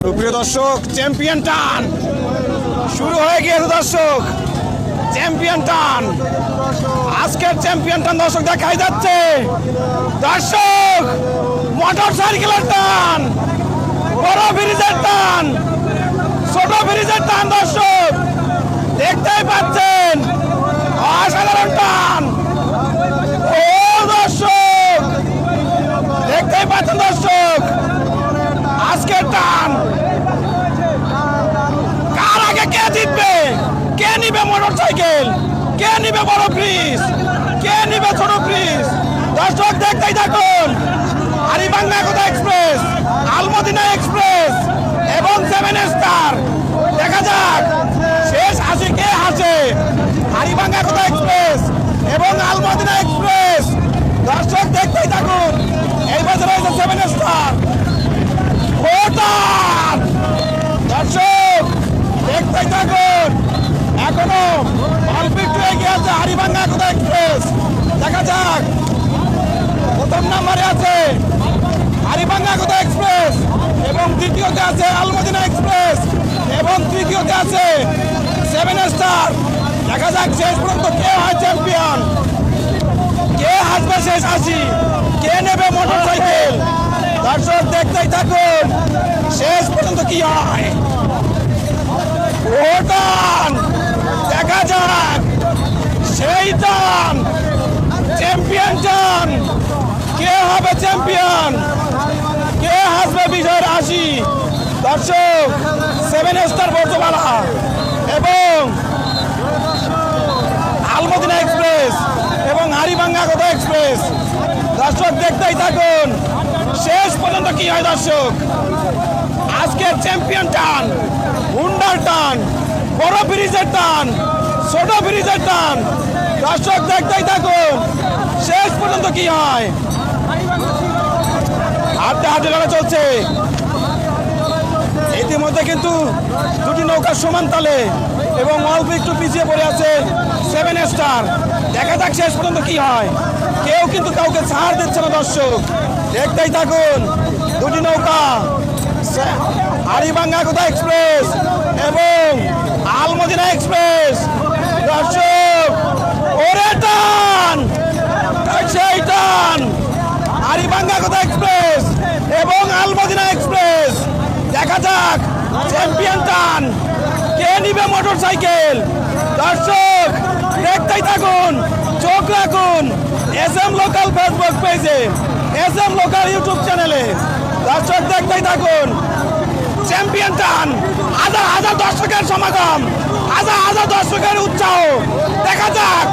প্রিয় দর্শক, চ্যাম্পিয়ন টান শুরু হয়ে গিয়েছে। দর্শক, চ্যাম্পিয়ন টান, আজকের চ্যাম্পিয়ন টান দর্শক দেখাই যাচ্ছে। দর্শক, মোটর সাইকেলের টান, বড় ব্রিজের টান, ছোট ব্রিজের টান। দর্শক দেখতেই পাচ্ছেন, অসাধারণ টান। ও দর্শক, দেখতেই পাচ্ছেন দর্শক, আজকের টান। কার আগে কে জিতবে? কে নিবে মোটর সাইকেল? কে নিবে বড় ব্রিজ? কে নিবে ছোট ব্রিজ? দর্শক দেখতেই থাকুন। হাড়িভাঙ্গা একতা এক্সপ্রেস, আলমদিনা এক্সপ্রেস এবং 7 স্টার। দেখা যাক শেষ হাসি কে হাসে। হাড়িভাঙ্গা একতা এক্সপ্রেস এবং আলমদিনা এক্সপ্রেস। দর্শক দেখতেই থাকুন। এই বছর হয়েছে 7 স্টার। দর্শক দেখতেই থাকুন। এখনো অল্প একটু এগিয়ে আছে হাড়িভাঙ্গা একতা এক্সপ্রেস। দেখা যাক, প্রথম নম্বরে আছে হাড়িভাঙ্গা একতা এক্সপ্রেস এবং দ্বিতীয়তে আছে আলমদিনা এক্সপ্রেস এবং তৃতীয়তে আছে 7 স্টার। দেখা যাক শেষ পর্যন্ত কে হয় চ্যাম্পিয়ন, কে হাসবে শেষ হাসি, কে নেবে মোটর সাইকেল। দর্শক দেখতেই থাকুন শেষ পর্যন্ত কি হয়। ও টান, দেখা যাক সেই টান, চ্যাম্পিয়ন টান। কে হবে চ্যাম্পিয়ন, কে হাসবে বিজয়ের হাসি। দর্শক 7 স্টার বর্তমালা এবং আলমদিনা এক্সপ্রেস এবং হাড়িভাঙ্গা একতা এক্সপ্রেস। দর্শক দেখতেই থাকুন শেষ পর্যন্ত কি হয়। দর্শক আজকের চ্যাম্পিয়ন টান, হুন্ডার টান, বড় ব্রিজের টান, ছোট ব্রিজের টান। দর্শক দেখতেই থাকুন শেষ পর্যন্ত কি হয়। হাতে হাতে লড়াই চলছে। ইতিমধ্যে কিন্তু দুটি নৌকা সমান তালে এবং অল্প একটু পিছিয়ে পড়ে আছে 7 স্টার। দেখা যাক শেষ পর্যন্ত কি হয়। কেউ কিন্তু কাউকে ছাড় দিচ্ছে না। দর্শক দেখতেই থাকুন দুটি নৌকা, হাড়িভাঙ্গা একতা এক্সপ্রেস এবং আলমদিনা এক্সপ্রেস। দর্শক ওরে টান, সেই টান, হাড়িভাঙ্গা একতা এক্সপ্রেস এবং আলমদিনা এক্সপ্রেস। দেখা যাক চ্যাম্পিয়ন টান, কে নিবে মোটর সাইকেল। দর্শক দেখতেই থাকুন, চোখ রাখুন SM লোকাল ফেসবুক পেজে, SM লোকাল ইউটিউব চ্যানেলে। দর্শক দেখতেই থাকুন চ্যাম্পিয়ন টান, হাজার হাজার দর্শকের সমাগম, হাজার হাজার দর্শকের উৎসাহ। দেখা যাক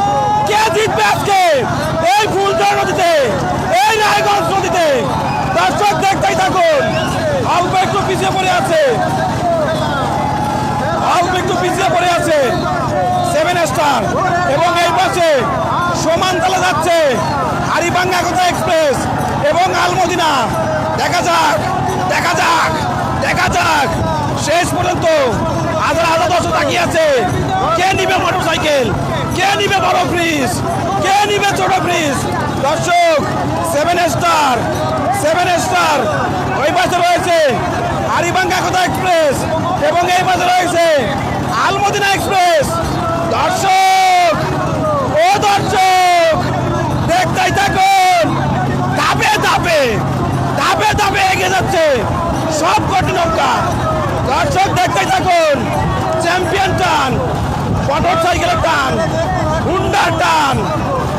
কে জিতবে আজকে এই ফুলঝড় নদীতে, এই রায়গঞ্জ নদীতে। দর্শক দেখতেই থাকুন। অল্প একটু পিছিয়ে পড়ে আছে, অল্প একটু পিছিয়ে পড়ে আছে 7 স্টার এবং এই পাশে সমান তালে যাচ্ছে হাড়িভাঙ্গা একতা এক্সপ্রেস এবং আলমদিনা। দেখা যাক, দেখা যাক, দেখা যাক শেষ পর্যন্ত হাজার হাজার দর্শক তাকিয়ে আছে। কে নিবে মোটর সাইকেল, কে নিবে বড় ব্রিজ, কে নিবে ছোট ব্রিজ। দর্শক 7 স্টার, 7 স্টার। ওই পাশে রয়েছে হাড়িভাঙ্গা একতা এক্সপ্রেস এবং এই পাশে রয়েছে আলমদিনা এক্সপ্রেস। দর্শক ও দর্শক দেখতেই থাকুন, ধাপে ধাপে ধাপে ধাপে এগিয়ে যাচ্ছে সব কটি নৌকা। দর্শক দেখতেই থাকুন চ্যাম্পিয়ন টান, মোটর সাইকেলের টান, হুন্ডার টান।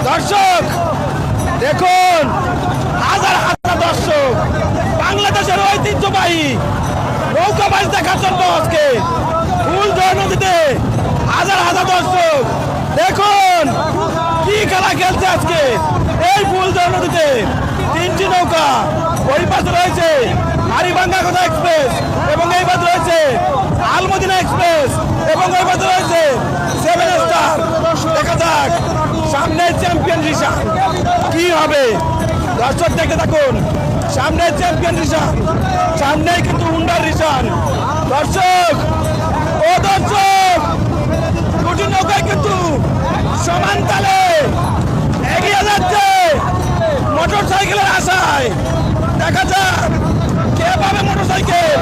দর্শক দেখুন হাজার হাজার দর্শক বাংলাদেশের ঐতিহ্যবাহী নৌকাবাজ দেখার জন্য আজকে ফুলঝড় নদীতে হাজার হাজার দর্শক। দেখুন কি খেলা খেলছে আজকে এই ফুলঝড় নদীতে। 3টি নৌকা, ওই পাশে রয়েছে হাড়িভাঙ্গা একতা এক্সপ্রেস এবং এই পাশে রয়েছে আলমদিনা এক্সপ্রেস এবং ওই পাশে রয়েছে 7 স্টার। দেখা যাক সামনে চ্যাম্পিয়ন রিশান কি হবে। দর্শক দেখতে থাকুন সামনে চ্যাম্পিয়ন রিশান, সামনেই কিন্তু হুন্ডার রিশান। দর্শক ও দর্শক দুটি নৌকায় কিন্তু সমান তালে এগিয়ে যাচ্ছে মোটর সাইকেলের আশায়। দেখা যাক কে পাবে মোটর সাইকেল।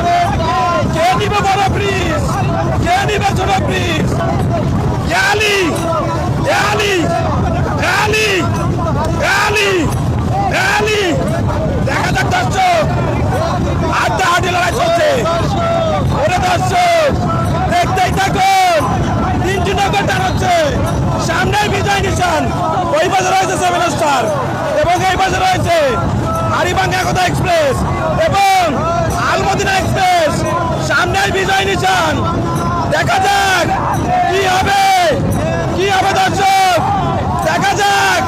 ওই পাশে রয়েছে 7 স্টার এবং এই পাশে রয়েছে হাড়িভাঙ্গা একতা এক্সপ্রেস এবং আলমদিনা এক্সপ্রেস। সামনে বিজয় নিশান, দেখা যাক কি হবে দর্শক, দেখা যাক।